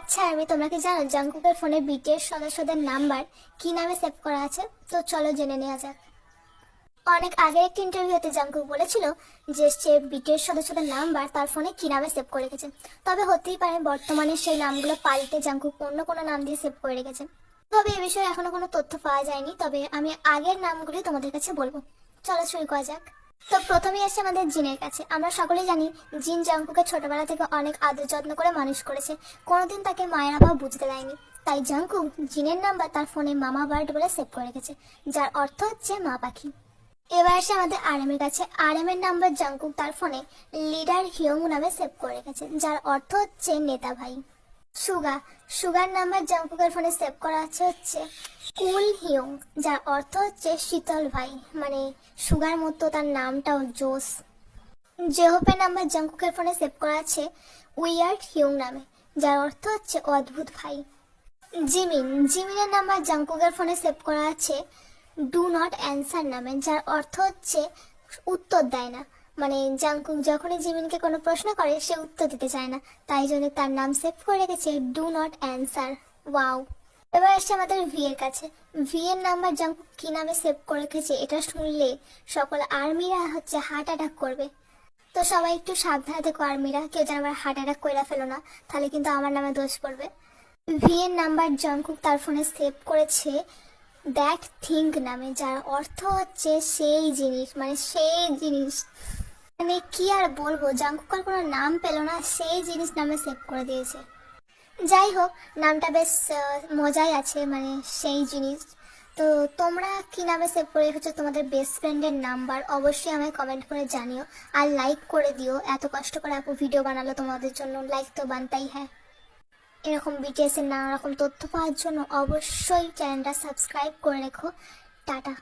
আচ্ছা তোমরা কি জানো জাংকুকের ফোনে বিটিএস সদস্যদের নাম্বার কি নামে সেভ করা আছে? তো চলো জেনে নেওয়া যাক। অনেক আগে একটি ইন্টারভিউতে জাংকুক বলেছিল যে সে বিটিএস সদস্যদের নাম্বার তার ফোনে কি নামে সেভ করে রেখেছে। তবে হতেই পারে বর্তমানে সেই নামগুলো পাল্টে জাংকুক অন্য কোনো নাম দিয়ে সেভ করে রেখেছে। তবে এ বিষয়ে এখনো কোনো তথ্য পাওয়া যায়নি, তবে আমি আগের নামগুলি তোমাদের কাছে বলবো। চলো শুরু করা যাক। তো প্রথমেই আসছে আমাদের জিনের কাছে। আমরা সকলেই জানি জিন জাংকুকে ছোটবেলা থেকে অনেক আদর যত্ন করে মানুষ করেছে, কোনোদিন তাকে মায়ের অভাব বুঝতে দেয়নি। তাই জাংকুক জিনের নাম্বার তার ফোনে মামা বার্ড বলে সেভ করে রেখেছে, যার অর্থ হচ্ছে মা পাখি। এবার আসে আমাদের আরএমের কাছে। আরএমের নাম্বার জাংকুক তার ফোনে লিডার হিয়ং নামে সেভ করে রেখেছে, যার অর্থ হচ্ছে নেতা ভাই। সুগার নাম্বার জাংকুকের ফোনে সেভ করা হচ্ছে কুল হিয়ং, যার অর্থ হচ্ছে শীতল ভাই, মানে সুগার মতো তার নামটাও জোস। জেহোপের নাম্বার জাংকুকের ফোনে সেভ করা আছে উইয়ার্ড হিয়ং নামে, যার অর্থ হচ্ছে অদ্ভুত ভাই। জিমিনের নাম্বার জাংকুকের ফোনে সেভ করা আছে ডু নট অ্যান্সার নামে, যার অর্থ হচ্ছে উত্তর দেয় না, মানে জাংকুক যখনই জিমিনকে কোনো প্রশ্ন করে সে উত্তর দিতে চায় না, তাই জন্য তার নাম সেভ করে রেখেছে ডু নট অ্যান্সার। ওয়াও। এবার আসছে আমাদের ভি এর কাছে। ভি এর নাম্বার জাংকুক কি নামে সেভ করে রেখেছে এটা শুনলে সকল আর্মিরা হার্ট অ্যাটাক করবে। তো সবাই একটু সাবধানে থেকো আর্মিরা, কেউ যেন আবার হার্ট অ্যাটাক করে ফেলো না, তাহলে কিন্তু আমার নামে দোষ পড়বে। ভি এর নাম্বার জাংকুক তার ফোনে সেভ করেছে দ্যাট থিঙ্ক নামে, যার অর্থ হচ্ছে সেই জিনিস, মানে সেই জিনিস। মানে কি আর বলবো, জাংকুক আর কোনো নাম পেলো না, সেই জিনিস নামে সেভ করে দিয়েছে। যাই হোক, নামটা বেশ মজাই আছে, মানে সেই জিনিস। তো তোমরা কি নামে সেভ করে রেখেছো তোমাদের বেস্ট ফ্রেন্ডের নাম্বার অবশ্যই আমায় কমেন্ট করে জানিও, আর লাইক করে দিও। এত কষ্ট করে আপু ভিডিও বানালো তোমাদের জন্য, লাইক তো বানতেই হ্যাঁ। এরকম বিটিএস এর নানা রকম তথ্য পাওয়ার জন্য অবশ্যই চ্যানেলটা সাবস্ক্রাইব করে রেখো। টাটা।